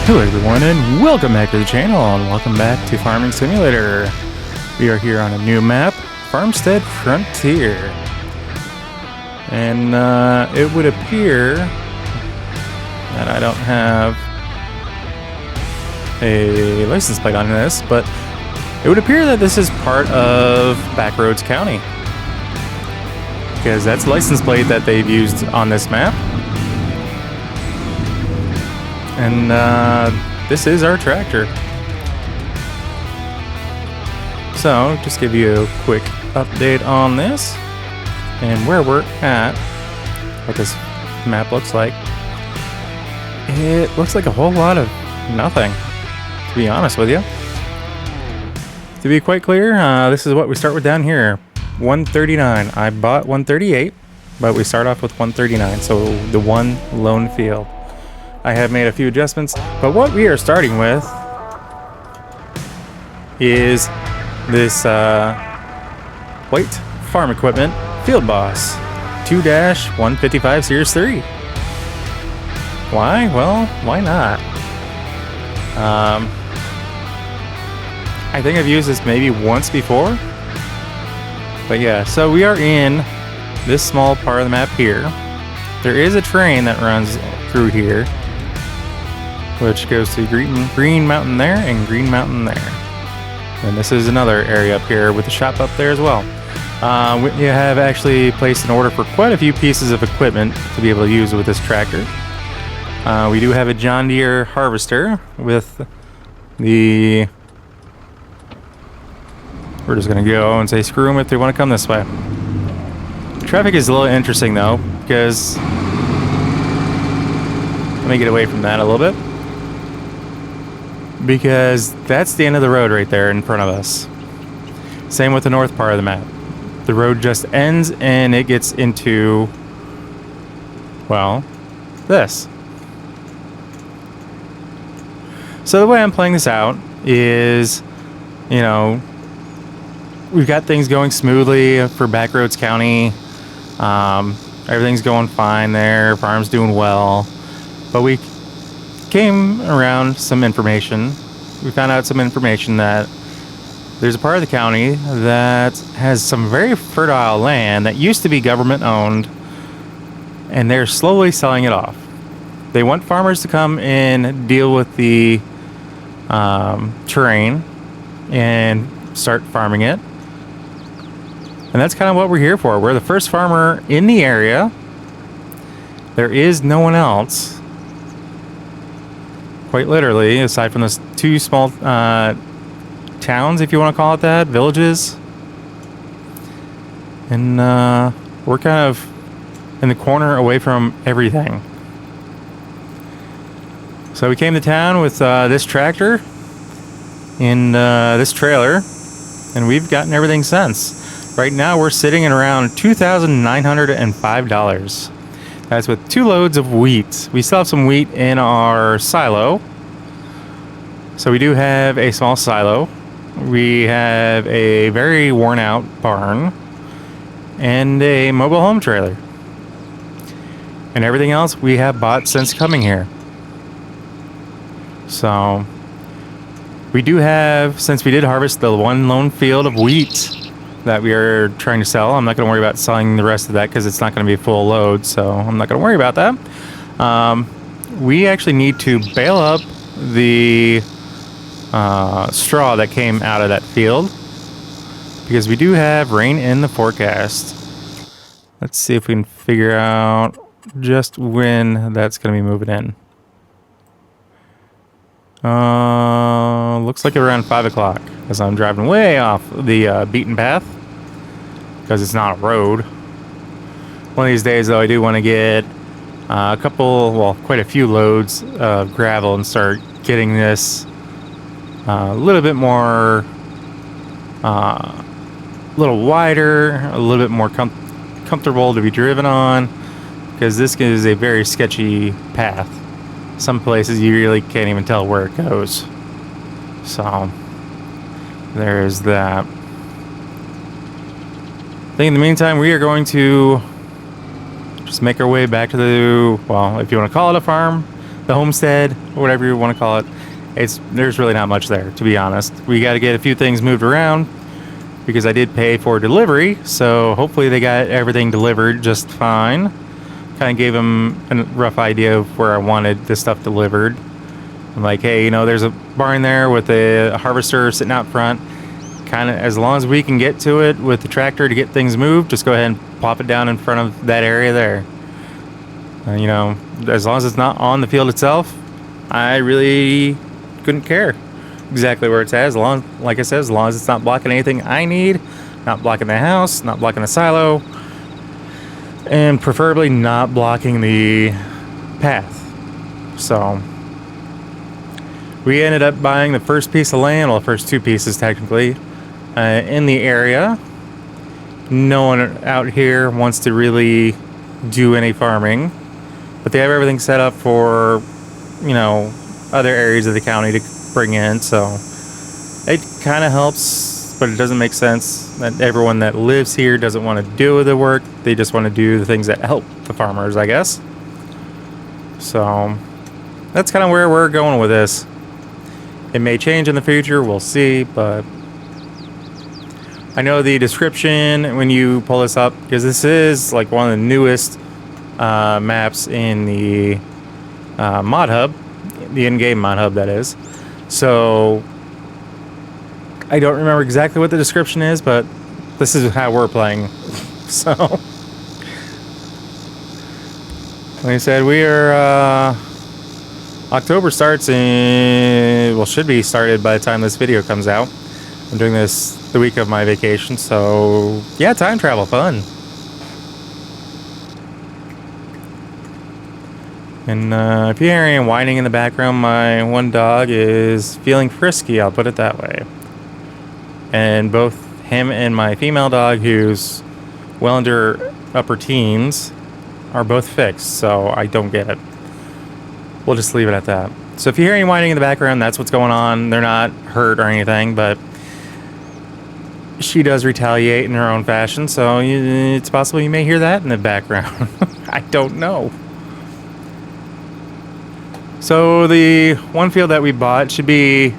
Hello everyone and welcome back to the channel and welcome back to Farming Simulator. We are here on a new map, Farmstead Frontier. And it would appear that I don't have a license plate on this, but it would appear that this is part of Backroads County, because that's the license plate that they've used on this map. And this is our tractor. So, just give you a quick update on this and where we're at, what this map looks like. It looks like a whole lot of nothing, to be honest with you. To be quite clear, this is what we start with down here. 139. I bought 138, but we start off with 139, so the one lone field. I have made a few adjustments, but what we are starting with is this white farm equipment Field Boss 2-155 Series 3. Why? Well, why not? I think I've used this maybe once before, but yeah, so we are in this small part of the map here. There is a train that runs through here, which goes to Green Mountain there and Green Mountain there. And this is another area up here with the shop up there as well. We have actually placed an order for quite a few pieces of equipment to be able to use with this tractor. We do have a John Deere harvester with the... We're just going to go and say screw them if they want to come this way. Traffic is a little interesting though, because... Let me get away from that a little bit, because that's the end of the road right there in front of us. Same with the north part of the map. The road just ends and it gets into, well, this. So the way I'm playing this out is, you know, we've got things going smoothly for Backroads County. Everything's going fine there. Farm's doing well. But we came around some information. We found out some information that there's a part of the county that has some very fertile land that used to be government owned, and they're slowly selling it off. They want farmers to come and deal with the terrain and start farming it. And that's kind of what we're here for. We're the first farmer in the area. There is no one else, quite literally, aside from those two small towns, if you want to call it that, villages. And we're kind of in the corner away from everything. So we came to town with this tractor and this trailer, and we've gotten everything since. Right now we're sitting at around $2,905. That's with 2 loads of wheat. We still have some wheat in our silo. So we do have a small silo. We have a very worn out barn and a mobile home trailer. And everything else we have bought since coming here. So we do have, since we did harvest the one lone field of wheat that we are trying to sell. I'm not going to worry about selling the rest of that because it's not going to be a full load, so I'm not going to worry about that. We actually need to bale up the straw that came out of that field, because we do have rain in the forecast. Let's see if we can figure out just when that's going to be moving in. Looks like around 5 o'clock, as I'm driving way off the beaten path, because it's not a road. One of these days, though, I do want to get a couple, well, quite a few loads of gravel and start getting this a little bit more, a little wider, a little bit more comfortable to be driven on, because this is a very sketchy path. Some places you really can't even tell where it goes. So there's that. I think in the meantime we are going to just make our way back to the, well, if you want to call it a farm, the homestead, whatever you want to call it, there's really not much there, to be honest. We got to get a few things moved around because I did pay for delivery, so hopefully they got everything delivered just fine. Kind of gave them a rough idea of where I wanted this stuff delivered. I'm like, hey, you know, there's a barn there with a harvester sitting out front. Kind of, as long as we can get to it with the tractor to get things moved, just go ahead and plop it down in front of that area there. You know, as long as it's not on the field itself, I really couldn't care exactly where it's at. Like I said, as long as it's not blocking anything I need, not blocking the house, not blocking the silo, and preferably not blocking the path. So we ended up buying the first piece of land, well, the first two pieces technically, in the area. No one out here wants to really do any farming, but they have everything set up for, you know, other areas of the county to bring in, so it kind of helps, but it doesn't make sense that everyone that lives here doesn't want to do the work. They just want to do the things that help the farmers, I guess. So that's kind of where we're going with this. It may change in the future, we'll see, but I know the description when you pull this up, because this is like one of the newest maps in the mod hub, the in-game mod hub, that is. So I don't remember exactly what the description is, but this is how we're playing. So like I said, we are October starts in, well, should be started by the time this video comes out. I'm doing this the week of my vacation, so yeah, time travel, fun. And if you hear any whining in the background, my one dog is feeling frisky, I'll put it that way. And both him and my female dog, who's well into upper teens, are both fixed, so I don't get it. We'll just leave it at that. So if you hear any whining in the background, that's what's going on. They're not hurt or anything, but she does retaliate in her own fashion, so it's possible you may hear that in the background. I don't know. So the one field that we bought should be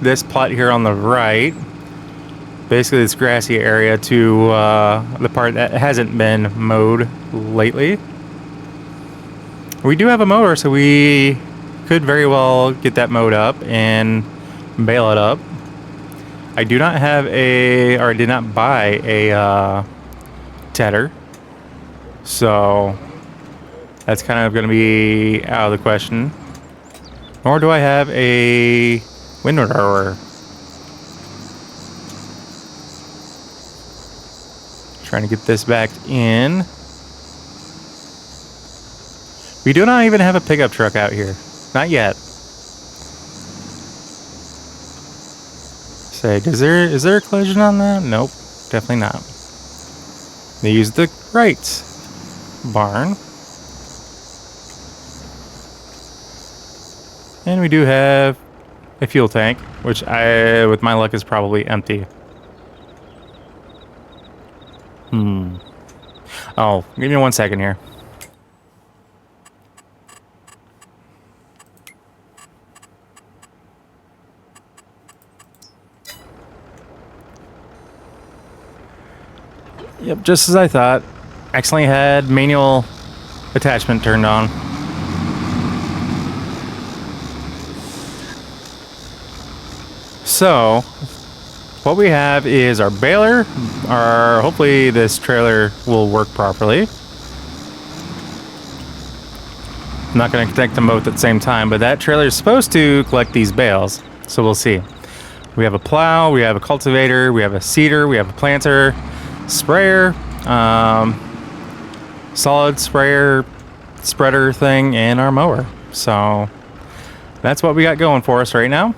this plot here on the right. Basically this grassy area to the part that hasn't been mowed lately. We do have a mower, so we could very well get that mowed up and bale it up. I do not have or I did not buy a tedder, so that's kind of going to be out of the question. Nor do I have a window drawer. Trying to get this back in. We do not even have a pickup truck out here. Not yet. Say, is there a collision on that? Nope, definitely not. They used the right barn. And we do have a fuel tank, which with my luck, is probably empty. Oh, give me 1 second here. Yep, just as I thought. Accidentally had manual attachment turned on. So, what we have is our baler. Hopefully this trailer will work properly. I'm not going to connect them both at the same time, but that trailer is supposed to collect these bales. So we'll see. We have a plow, we have a cultivator, we have a seeder, we have a planter, sprayer, solid sprayer spreader thing, and our mower. So that's what we got going for us right now.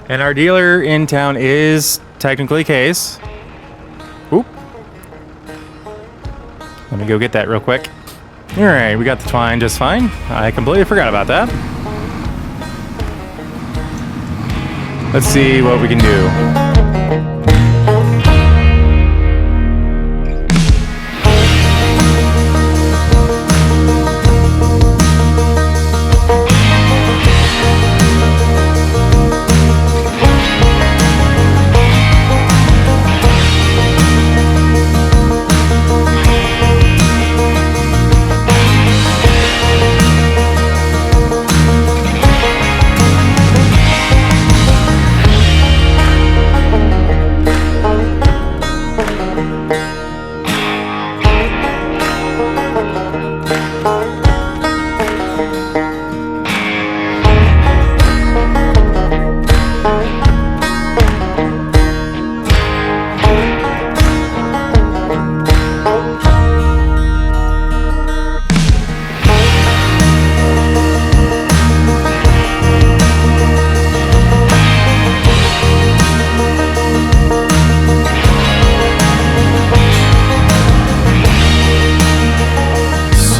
And our dealer in town is technically Case. Oop. Let me go get that real quick. Alright, we got the twine just fine. I completely forgot about that. Let's see what we can do.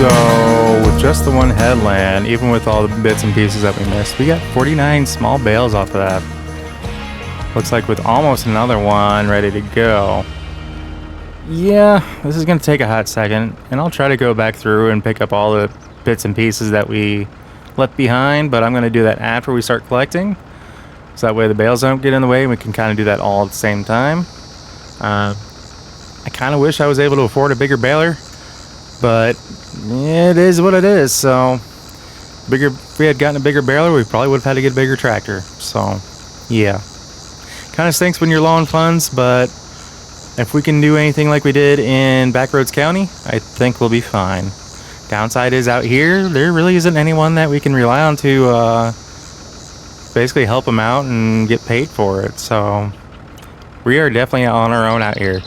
So, with just the one headland, even with all the bits and pieces that we missed, we got 49 small bales off of that. Looks like with almost another one ready to go. Yeah, this is going to take a hot second, and I'll try to go back through and pick up all the bits and pieces that we left behind, but I'm going to do that after we start collecting, so that way the bales don't get in the way and we can kind of do that all at the same time. I kind of wish I was able to afford a bigger baler, but it is what it is. So if we had gotten a bigger baler, we probably would have had to get a bigger tractor. So yeah, kind of stinks when you're low on funds, but if we can do anything like we did in Backroads County, I think we'll be fine. Downside is out here, there really isn't anyone that we can rely on to basically help them out and get paid for it. So we are definitely on our own out here.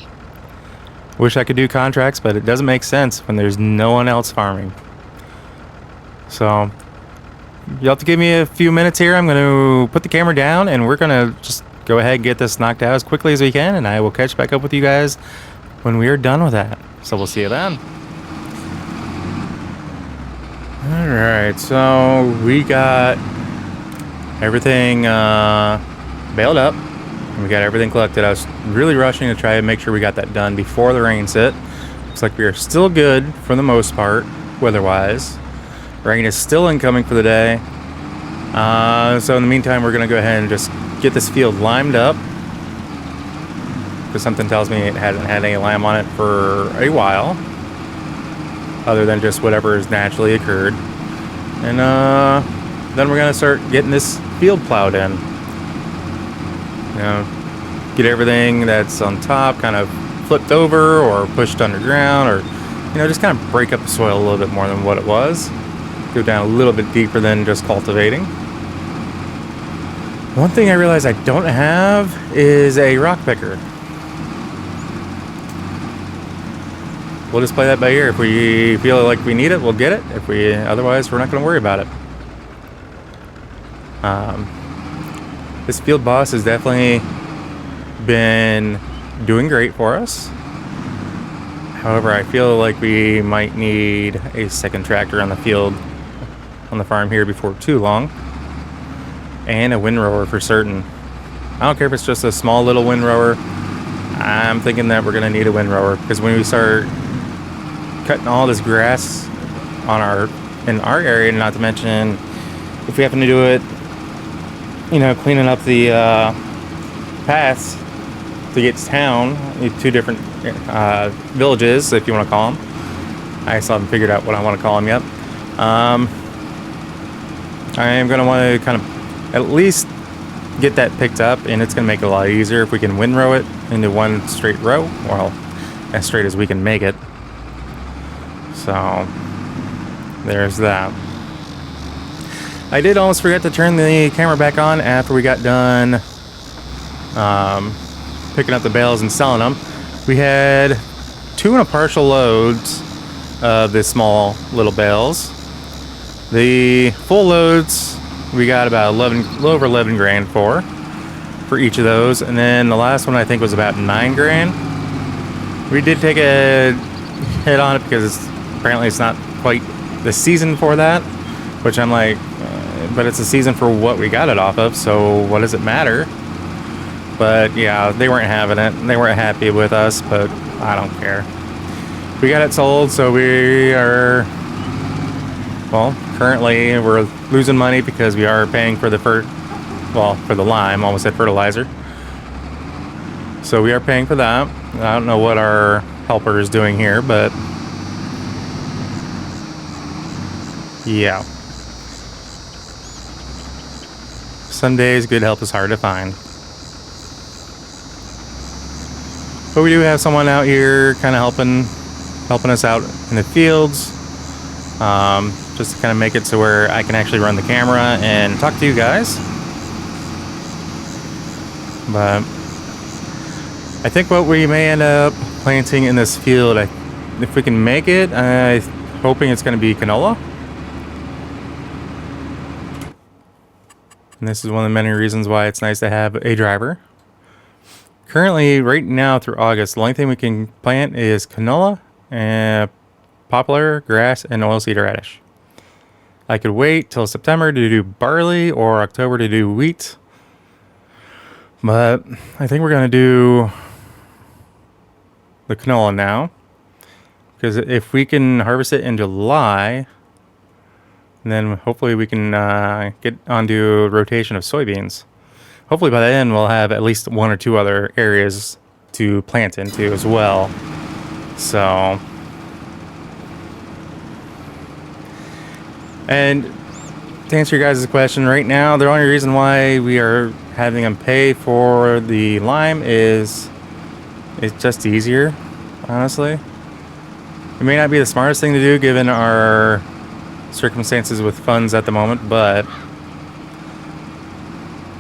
Wish I could do contracts, but it doesn't make sense when there's no one else farming. So you'll have to give me a few minutes here. I'm going to put the camera down and we're going to just go ahead and get this knocked out as quickly as we can, and I will catch back up with you guys when we are done with that. So we'll see you then. Alright, so we got everything baled up. We got everything collected. I was really rushing to try and make sure we got that done before the rain set. Looks like we are still good for the most part, weather-wise. Rain is still incoming for the day. So in the meantime, we're going to go ahead and just get this field limed up, because something tells me it hasn't had any lime on it for a while, other than just whatever has naturally occurred. And then we're going to start getting this field plowed in. You know, get everything that's on top kind of flipped over or pushed underground, or, you know, just kind of break up the soil a little bit more than what it was. Go down a little bit deeper than just cultivating. One thing I realize I don't have is a rock picker. We'll just play that by ear. If we feel like we need it, we'll get it. If we otherwise, we're not going to worry about it. This field boss has definitely been doing great for us. However, I feel like we might need a second tractor on the field, on the farm here before too long. And a windrower for certain. I don't care if it's just a small little windrower. I'm thinking that we're going to need a windrower, because when we start cutting all this grass on in our area, not to mention if we happen to do it, you know, cleaning up the paths to get to town, two different villages, if you want to call them. I still haven't figured out what I want to call them yet. I am going to want to kind of at least get that picked up, and it's going to make it a lot easier if we can windrow it into one straight row. Well, as straight as we can make it. So there's that. I did almost forget to turn the camera back on after we got done picking up the bales and selling them. We had 2 and a partial loads of the small little bales. The full loads we got about a little over 11 grand for each of those, and then the last one I think was about 9 grand. We did take a hit on it because apparently it's not quite the season for that, which I'm like, but it's a season for what we got it off of, so what does it matter? But yeah, they weren't having it. They weren't happy with us, but I don't care. We got it sold, so we are, well, currently we're losing money because we are paying for the for the lime. Almost said fertilizer. So we are paying for that. I don't know what our helper is doing here, but yeah. Some days good help is hard to find. But we do have someone out here kind of helping us out in the fields. just to kind of make it so where I can actually run the camera and talk to you guys. But I think what we may end up planting in this field, if we can make it, I'm hoping it's going to be canola. And this is one of the many reasons why it's nice to have a driver. Currently, right now through August, the only thing we can plant is canola and poplar, grass, and oilseed radish. I could wait till September to do barley or October to do wheat. But I think we're going to do the canola now. Because if we can harvest it in July, then hopefully we can get onto a rotation of soybeans. Hopefully by then we'll have at least one or two other areas to plant into as well. So, and to answer your guys' question right now, the only reason why we are having them pay for the lime is it's just easier, honestly. It may not be the smartest thing to do given our circumstances with funds at the moment, but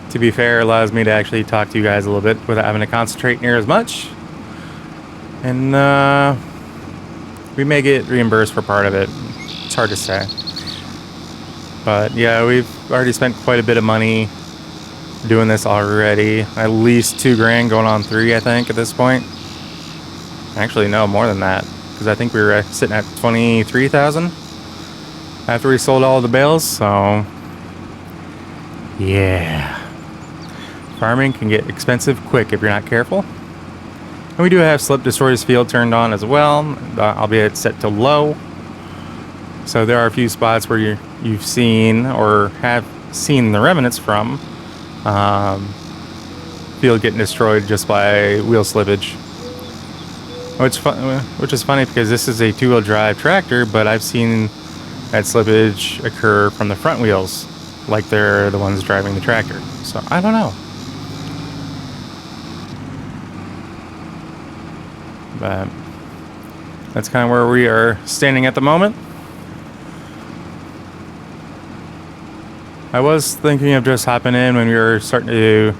to be fair, it allows me to actually talk to you guys a little bit without having to concentrate near as much. And we may get reimbursed for part of it. It's hard to say. But yeah, we've already spent quite a bit of money doing this already. At least $2,000 going on 3, I think, at this point. Actually, no, more than that. Because I think we were sitting at 23,000 after we sold all of the bales. So yeah. Farming can get expensive quick if you're not careful. And we do have slip destroyers field turned on as well, albeit set to low. So there are a few spots where you've seen or have seen the remnants from field getting destroyed just by wheel slippage. Which is funny because this is a 2-wheel drive tractor, but I've seen that slippage occur from the front wheels, like they're the ones driving the tractor. So I don't know. But that's kind of where we are standing at the moment. I was thinking of just hopping in when we were starting to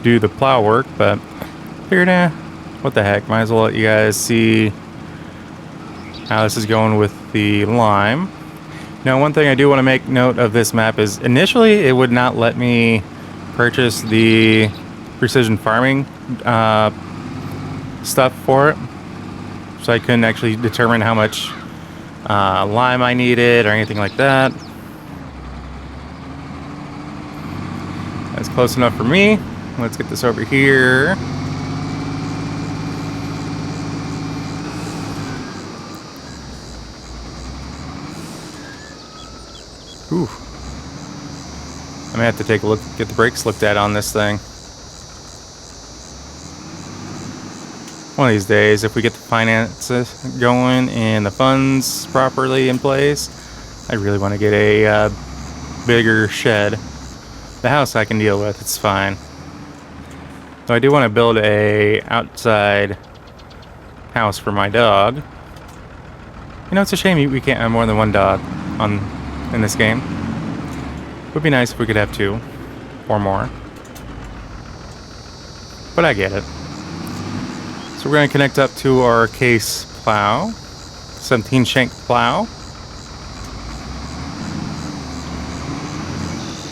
do the plow work, but figured, what the heck, might as well let you guys see how this is going with the lime. Now, one thing I do want to make note of this map is initially it would not let me purchase the precision farming stuff for it, so I couldn't actually determine how much lime I needed or anything like that. That's close enough for me. Let's get this over here. Ooh. I may have to take a look, get the brakes looked at on this thing. One of these days, if we get the finances going and the funds properly in place, I really want to get a bigger shed. The house I can deal with, it's fine. So I do want to build a outside house for my dog. You know, it's a shame we can't have more than one dog in this game. It would be nice if we could have 2 or more. But I get it. So we're going to connect up to our case plow, 17 shank plow.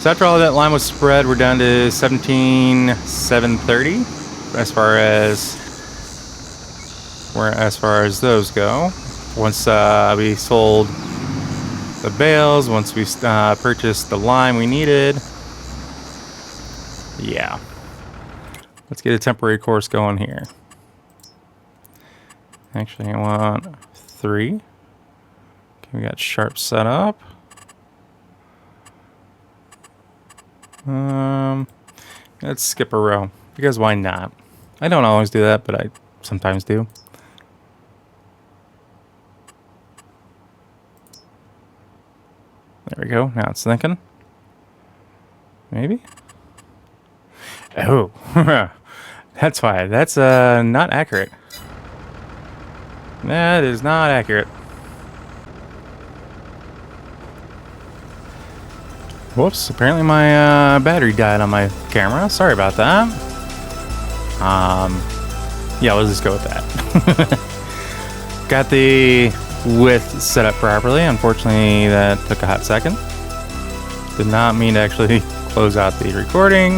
So after all of that lime was spread, we're down to 17,730 as far as those go. Once we sold the bales, once we purchased the lime we needed. Yeah. Let's get a temporary course going here. Actually, I want 3. Okay, we got sharp set up. Let's skip a row, because why not? I don't always do that, but I sometimes do. There we go. Now it's thinking. Maybe? Oh. That's why. That's not accurate. That is not accurate. Whoops, apparently my battery died on my camera. Sorry about that. Yeah, let's just go with that. Got the width set up properly. Unfortunately, that took a hot second. Did not mean to actually close out the recording.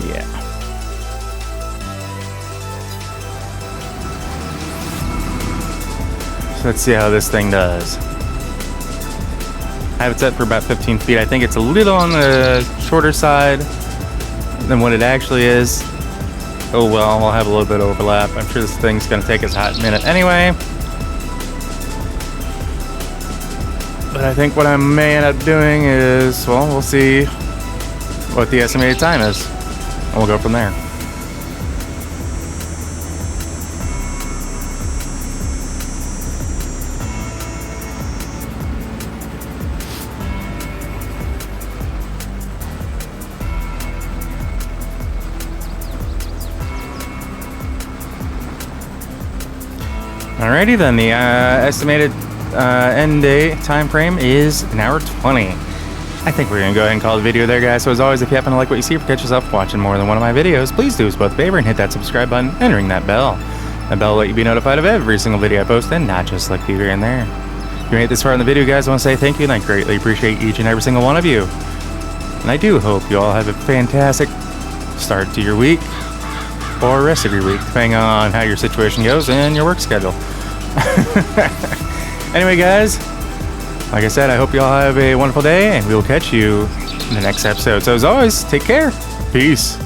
Yeah. So let's see how this thing does. I have it set for about 15 feet. I think it's a little on the shorter side than what it actually is. Oh well, we'll have a little bit of overlap. I'm sure this thing's going to take us a hot minute anyway. But I think what I may end up doing is, well, we'll see what the estimated time is. And we'll go from there. Alrighty then, the estimated end day time frame is an hour 20. I think we're gonna go ahead and call the video there, guys. So as always, if you happen to like what you see or catch yourself watching more than one of my videos, please do us both a favor and hit that subscribe button and ring that bell. That bell will let you be notified of every single video I post, and not just like you here and there. If you made it this far in the video, guys, I want to say thank you, and I greatly appreciate each and every single one of you. And I do hope you all have a fantastic start to your week, or rest of your week, depending on how your situation goes and your work schedule. Anyway, guys, like I said, I hope you all have a wonderful day, and we will catch you in the next episode. So as always, take care. Peace.